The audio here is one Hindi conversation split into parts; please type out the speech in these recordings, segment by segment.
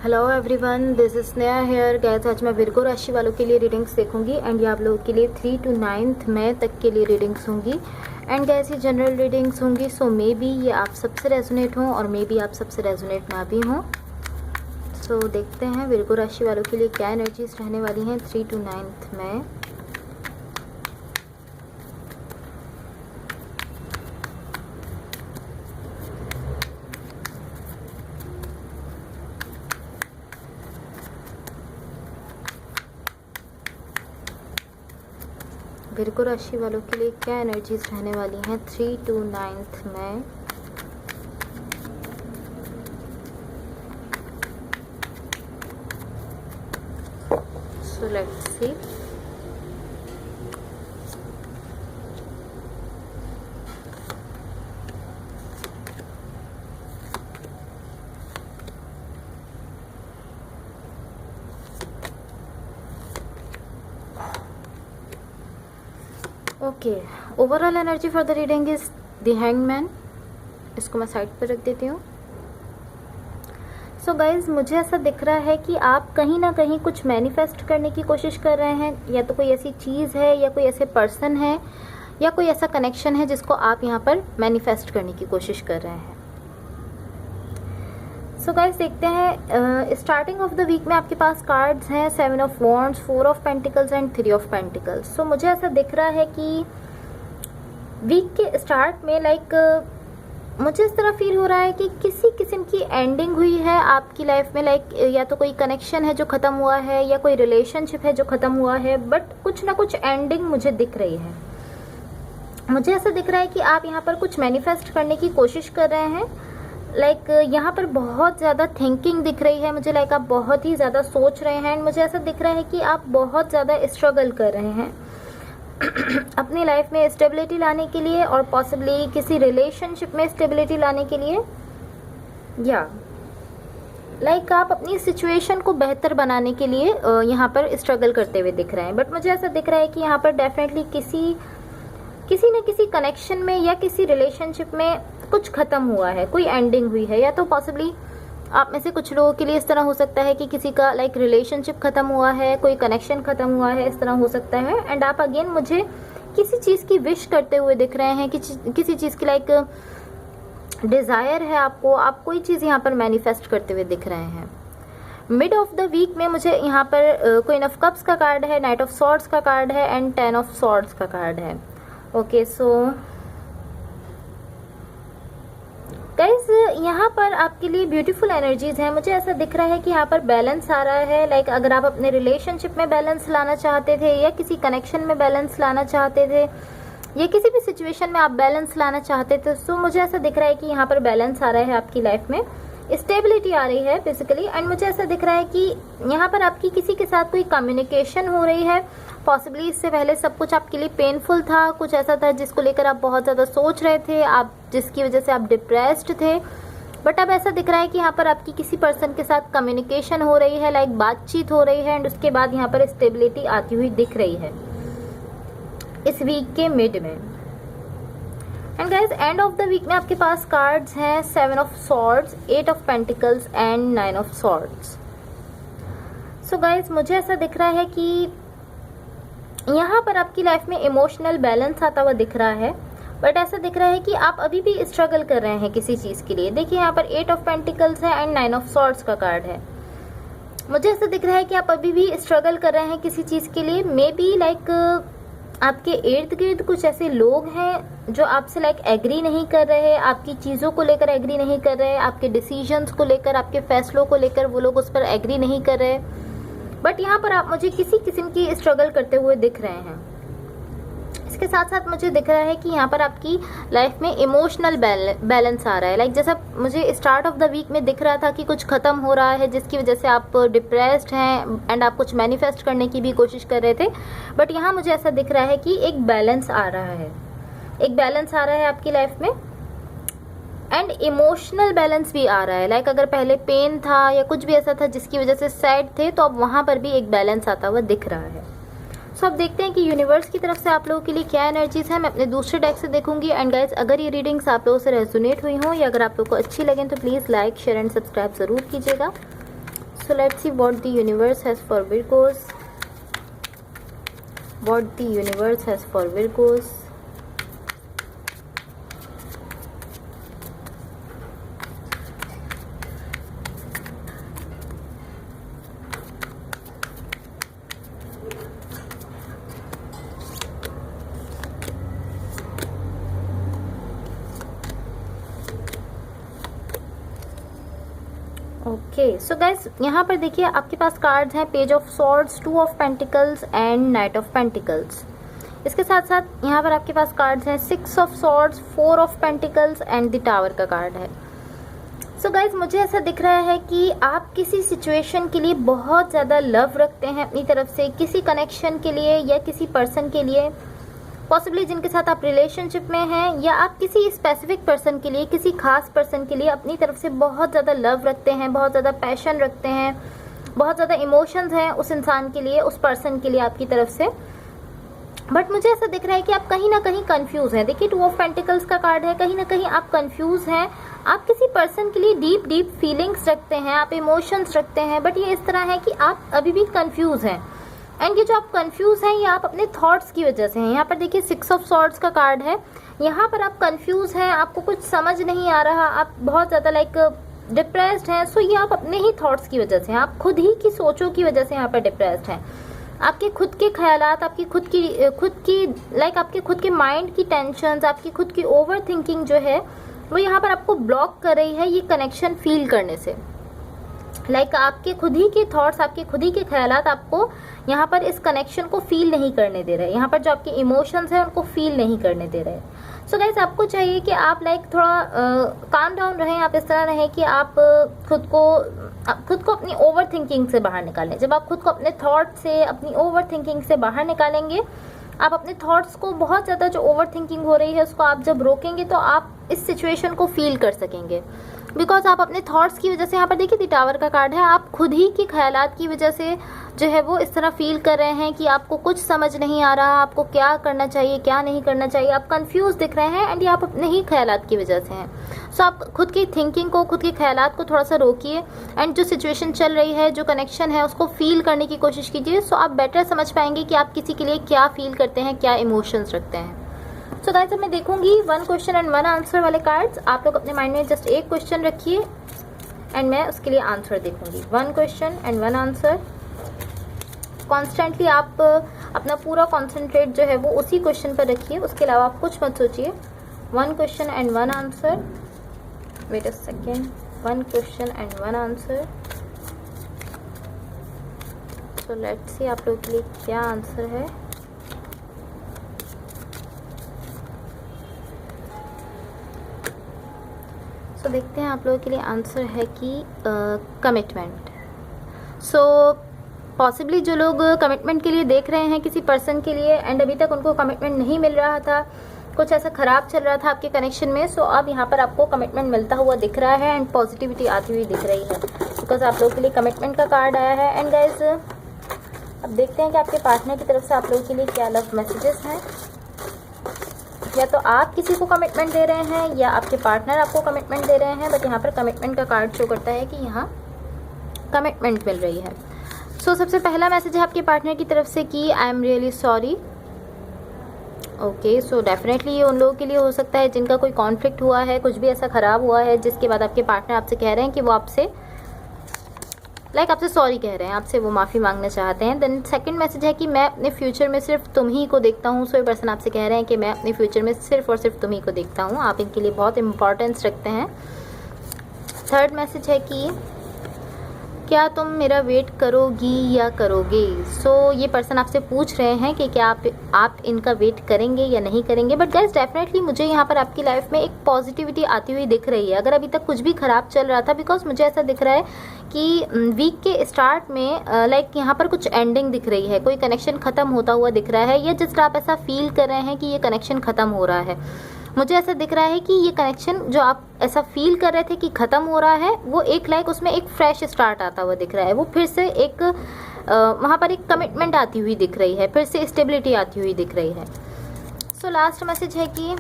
Hello everyone, this is Sneha here. Guys, आज मैं विर्गो राशि वालों के लिए रीडिंग्स देखूंगी एंड ये आप लोगों के लिए 3 to 9 मई तक के लिए रीडिंग्स होंगी। एंड गाइस, ये जनरल रीडिंग्स होंगी, सो मे बी ये आप सबसे रेजोनेट हों और मे बी आप सबसे रेजोनेट ना भी हों। सो देखते हैं विर्गो राशि वालों के लिए क्या एनर्जीज रहने वाली हैं 3 to 9 मई। विर्गो राशि वालों के लिए क्या एनर्जीज रहने वाली हैं 3 to 9 मई। So let's see. Okay, overall energy for the reading is the hangman. इसको मैं साइड पर रख देती हूँ। सो गाइज, मुझे ऐसा दिख रहा है कि आप कहीं ना कहीं कुछ मैनिफेस्ट करने की कोशिश कर रहे हैं, या तो कोई ऐसी चीज़ है या कोई ऐसे पर्सन है या कोई ऐसा कनेक्शन है जिसको आप यहाँ पर मैनिफेस्ट करने की कोशिश कर रहे हैं। सो गाइस, देखते हैं स्टार्टिंग ऑफ द वीक में आपके पास कार्ड्स हैं 7 of Wands, 4 of Pentacles and 3 of Pentacles। सो मुझे ऐसा दिख रहा है कि वीक के स्टार्ट में मुझे इस तरह फील हो रहा है कि किसी किस्म की एंडिंग हुई है आपकी लाइफ में। या तो कोई कनेक्शन है जो ख़त्म हुआ है या कोई रिलेशनशिप है जो ख़त्म हुआ है, बट कुछ ना कुछ एंडिंग मुझे दिख रही है। मुझे ऐसा दिख रहा है कि आप यहाँ पर कुछ मैनिफेस्ट करने की कोशिश कर रहे हैं। यहाँ पर बहुत ज़्यादा थिंकिंग दिख रही है मुझे। आप बहुत ही ज़्यादा सोच रहे हैं। एंड मुझे ऐसा दिख रहा है कि आप बहुत ज़्यादा स्ट्रगल कर रहे हैं अपनी लाइफ में स्टेबिलिटी लाने के लिए, और पॉसिबली किसी रिलेशनशिप में स्टेबिलिटी लाने के लिए, या आप अपनी सिचुएशन को बेहतर बनाने के लिए यहाँ पर स्ट्रगल करते हुए दिख रहे हैं। बट मुझे ऐसा दिख रहा है कि यहाँ पर डेफिनेटली किसी न किसी कनेक्शन में या किसी रिलेशनशिप में कुछ खत्म हुआ है, कोई एंडिंग हुई है। या तो पॉसिबली आप में से कुछ लोगों के लिए इस तरह हो सकता है कि किसी का रिलेशनशिप खत्म हुआ है, कोई कनेक्शन खत्म हुआ है, इस तरह हो सकता है। एंड आप अगेन मुझे किसी चीज़ की विश करते हुए दिख रहे हैं, किसी चीज़ की डिज़ायर है आपको, आप कोई चीज़ यहाँ पर मैनिफेस्ट करते हुए दिख रहे हैं। मिड ऑफ द वीक में मुझे यहाँ पर क्वीन ऑफ कप्स का कार्ड है, नाइट ऑफ सॉर्ड्स का कार्ड है एंड 10 of सॉर्ड्स का कार्ड है। ओके, सो गाइज, यहाँ पर आपके लिए ब्यूटीफुल एनर्जीज हैं। मुझे ऐसा दिख रहा है कि यहाँ पर बैलेंस आ रहा है। अगर आप अपने रिलेशनशिप में बैलेंस लाना चाहते थे या किसी कनेक्शन में बैलेंस लाना चाहते थे या किसी भी सिचुएशन में आप बैलेंस लाना चाहते थे, तो मुझे ऐसा दिख रहा है कि यहाँ पर बैलेंस आ रहा है आपकी लाइफ में, स्टेबिलिटी आ रही है बेसिकली। एंड मुझे ऐसा दिख रहा है कि यहाँ पर आपकी किसी के साथ कोई कम्युनिकेशन हो रही है। पॉसिबली इससे पहले सब कुछ आपके लिए पेनफुल था, कुछ ऐसा था जिसको लेकर आप बहुत ज़्यादा सोच रहे थे, आप जिसकी वजह से आप डिप्रेस्ड थे। बट अब ऐसा दिख रहा है कि यहाँ पर आपकी किसी पर्सन के साथ कम्युनिकेशन हो रही है, बातचीत हो रही है, एंड उसके बाद यहाँ पर स्टेबिलिटी आती हुई दिख रही है इस वीक के मिड में। And guys, end of the week में आपके पास कार्ड्स हैं 7 of Swords, 8 of Pentacles and 9 of Swords। So guys, मुझे ऐसा दिख रहा है कि यहाँ पर आपकी लाइफ में इमोशनल बैलेंस आता हुआ दिख रहा है। बट ऐसा दिख रहा है कि आप अभी भी स्ट्रगल कर रहे हैं किसी चीज़ के लिए। देखिए, यहाँ पर 8 of Pentacles है एंड 9 of Swords का कार्ड है। मुझे ऐसा दिख रहा है कि आप अभी भी स्ट्रगल कर रहे हैं किसी चीज़ के लिए। मे बी आपके इर्द गिर्द कुछ ऐसे लोग हैं जो आपसे एग्री नहीं कर रहे, आपकी चीज़ों को लेकर एग्री नहीं कर रहे, आपके डिसीजंस को लेकर, आपके फैसलों को लेकर वो लोग उस पर एग्री नहीं कर रहे। बट यहाँ पर आप मुझे किसी किस्म की स्ट्रगल करते हुए दिख रहे हैं। इसके साथ साथ मुझे दिख रहा है कि यहाँ पर आपकी लाइफ में इमोशनल बैलेंस आ रहा है। जैसा मुझे स्टार्ट ऑफ द वीक में दिख रहा था कि कुछ ख़त्म हो रहा है जिसकी वजह से आप डिप्रेस्ड हैं एंड आप कुछ मैनिफेस्ट करने की भी कोशिश कर रहे थे। बट यहाँ मुझे ऐसा दिख रहा है कि एक बैलेंस आ रहा है, एक बैलेंस आ रहा है आपकी लाइफ में, एंड इमोशनल बैलेंस भी आ रहा है। अगर पहले पेन था या कुछ भी ऐसा था जिसकी वजह से सैड थे, तो अब वहाँ पर भी एक बैलेंस आता हुआ दिख रहा है। सो अब देखते हैं कि यूनिवर्स की तरफ से आप लोगों के लिए क्या एनर्जीज है। मैं अपने दूसरे डेक से देखूंगी। एंड गाइज, अगर ये रीडिंग्स आप लोगों से रेजोनेट हुई हों या अगर आप लोगों को अच्छी लगें तो please like, share and subscribe ज़रूर कीजिएगा। So let's see what the universe has for Virgos. What the universe has for Virgos. Okay so guys यहाँ पर देखिए आपके पास कार्ड्स हैं page of swords, two of pentacles and night of pentacles. इसके साथ साथ यहाँ पर आपके पास कार्ड्स हैं six of swords, four of pentacles and the tower का कार्ड है। सो गाइज मुझे ऐसा दिख रहा है कि आप किसी सिचुएशन के लिए बहुत ज़्यादा लव रखते हैं अपनी तरफ से, किसी कनेक्शन के लिए या किसी पर्सन के लिए, पॉसिबली जिनके साथ आप रिलेशनशिप में हैं, या आप किसी स्पेसिफिक पर्सन के लिए, किसी खास पर्सन के लिए अपनी तरफ से बहुत ज़्यादा लव रखते हैं, बहुत ज़्यादा पैशन रखते हैं, बहुत ज़्यादा इमोशंस हैं उस इंसान के लिए, उस पर्सन के लिए आपकी तरफ से। बट मुझे ऐसा दिख रहा है कि आप कहीं ना कहीं कंफ्यूज हैं। देखिए 2 ऑफ पेंटिकल्स का कार्ड है, कहीं ना कहीं आप कंफ्यूज हैं। आप किसी पर्सन के लिए डीप डीप फीलिंग्स रखते हैं, आप इमोशंस रखते हैं, बट ये इस तरह है कि आप अभी भी कंफ्यूज हैं। एंड ये जो आप कंफ्यूज हैं ये आप अपने थॉट्स की वजह से हैं। यहाँ पर देखिए 6 ऑफ सॉर्ड्स का कार्ड है, यहाँ पर आप कंफ्यूज हैं, आपको कुछ समझ नहीं आ रहा, आप बहुत ज़्यादा लाइक डिप्रेस्ड हैं। सो ये आप अपने ही थॉट्स की वजह से हैं, आप खुद ही की सोचों की वजह से यहाँ पर डिप्रेस्ड हैं। आपके खुद के ख्यालात, आपकी खुद की लाइक आपके खुद के माइंड की टेंशन्स, आपकी खुद की ओवर थिंकिंग जो है वो यहाँ पर आपको ब्लॉक कर रही है ये कनेक्शन फील करने से। लाइक आपके खुद ही के थॉट्स, आपके खुद ही के ख्यालात आपको यहाँ पर इस कनेक्शन को फील नहीं करने दे रहे, यहाँ पर जो आपके इमोशंस हैं उनको फील नहीं करने दे रहे। सो गाइस आपको चाहिए कि आप लाइक थोड़ा काम डाउन रहें, आप इस तरह रहें कि आप खुद को अपनी ओवर थिंकिंग से बाहर निकालें। जब आप खुद को अपने थॉट से, अपनी ओवर थिंकिंग से बाहर निकालेंगे, आप अपने थॉट्स को, बहुत ज़्यादा जो ओवर थिंकिंग हो रही है उसको आप जब रोकेंगे तो आप इस सिचुएशन को फील कर सकेंगे। बिकॉज आप अपने थॉट्स की वजह से, यहाँ पर देखिए टावर का कार्ड है, आप खुद ही की ख्यालात की वजह से जो है वो इस तरह फील कर रहे हैं कि आपको कुछ समझ नहीं आ रहा, आपको क्या करना चाहिए क्या नहीं करना चाहिए, आप कंफ्यूज दिख रहे हैं। एंड ये आप अपने ही ख्यालात की वजह से हैं। सो आप खुद की थिंकिंग को, खुद के ख्यालात को थोड़ा सा रोकिए एंड जो सिचुएशन चल रही है, जो कनेक्शन है उसको फील करने की कोशिश कीजिए। सो आप बेटर समझ पाएंगे कि आप किसी के लिए क्या फील करते हैं, क्या इमोशंस रखते हैं। सो गाइस मैं देखूंगी 1 क्वेश्चन एंड 1 आंसर वाले कार्ड्स। आप लोग अपने माइंड में जस्ट एक क्वेश्चन रखिए एंड मैं उसके लिए आंसर देखूंगी। 1 क्वेश्चन एंड 1 आंसर। कॉन्स्टेंटली आप अपना पूरा कॉन्सेंट्रेट जो है वो उसी क्वेश्चन पर रखिए, उसके अलावा आप कुछ मत सोचिए। 1 question and 1 answer. Wait a second. 1 question and 1 answer. So let's see आप लोग के लिए क्या आंसर है। तो देखते हैं आप लोगों के लिए आंसर है कि कमिटमेंट। सो पॉसिबली जो लोग कमिटमेंट के लिए देख रहे हैं किसी पर्सन के लिए एंड अभी तक उनको कमिटमेंट नहीं मिल रहा था, कुछ ऐसा खराब चल रहा था आपके कनेक्शन में, सो अब यहाँ पर आपको कमिटमेंट मिलता हुआ दिख रहा है एंड पॉजिटिविटी आती हुई दिख रही है बिकॉज आप लोगों के लिए कमिटमेंट का कार्ड आया है। एंड गाइज अब देखते हैं कि आपके पार्टनर की तरफ से आप लोगों के लिए क्या लव मैसेजेस हैं। या तो आप किसी को कमिटमेंट दे रहे हैं या आपके पार्टनर आपको कमिटमेंट दे रहे हैं, बट यहाँ पर कमिटमेंट का कार्ड शो करता है कि यहाँ कमिटमेंट मिल रही है। सो सबसे पहला मैसेज है आपके पार्टनर की तरफ से कि I am really sorry. Okay, so definitely ये उन लोगों के लिए हो सकता है जिनका कोई कॉन्फ्लिक्ट हुआ है, कुछ भी ऐसा ख़राब हुआ है जिसके बाद आपके पार्टनर आपसे कह रहे हैं कि वो आपसे आपसे सॉरी कह रहे हैं, आपसे वो माफ़ी मांगना चाहते हैं। देन सेकंड मैसेज है कि मैं अपने फ्यूचर में सिर्फ तुम ही को देखता हूँ। सो ये पर्सन आपसे कह रहे हैं कि मैं अपने फ्यूचर में सिर्फ और सिर्फ तुम ही को देखता हूँ, आप इनके लिए बहुत इंपॉर्टेंस रखते हैं। थर्ड मैसेज है कि क्या तुम मेरा वेट करोगी या करोगे। सो ये पर्सन आपसे पूछ रहे हैं कि क्या आप इनका वेट करेंगे या नहीं करेंगे। बट गाइस डेफिनेटली मुझे यहाँ पर आपकी लाइफ में एक पॉजिटिविटी आती हुई दिख रही है। अगर अभी तक कुछ भी ख़राब चल रहा था, बिकॉज मुझे ऐसा दिख रहा है कि वीक के स्टार्ट में लाइक यहाँ पर कुछ एंडिंग दिख रही है, कोई कनेक्शन ख़त्म होता हुआ दिख रहा है, या जस्ट आप ऐसा फील कर रहे हैं कि ये कनेक्शन ख़त्म हो रहा है। मुझे ऐसा दिख रहा है कि ये कनेक्शन जो आप ऐसा फील कर रहे थे कि ख़त्म हो रहा है, वो एक लाइक उसमें एक फ्रेश स्टार्ट आता हुआ दिख रहा है। वो फिर से एक वहाँ पर एक कमिटमेंट आती हुई दिख रही है, फिर से स्टेबिलिटी आती हुई दिख रही है। सो लास्ट मैसेज है कि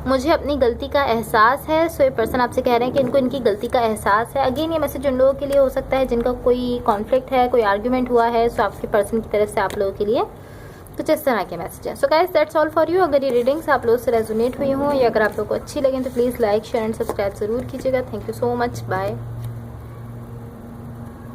मुझे अपनी गलती का एहसास है। सो ये पर्सन आपसे कह रहे हैं कि इनको इनकी गलती का एहसास है। अगेन ये मैसेज उन लोगों के लिए हो सकता है जिनका कोई कॉन्फ्लिक्ट है, कोई आर्ग्यूमेंट हुआ है। सो आपके पर्सन की तरफ से आप लोगों के लिए कुछ इस तरह के मैसेज है। So guys that's all for you. अगर ये रीडिंग्स आप लोगों से रेजोनेट हुई हों या अगर आप लोगों को अच्छी लगे तो please like share and subscribe जरूर कीजिएगा। Thank you so much, bye.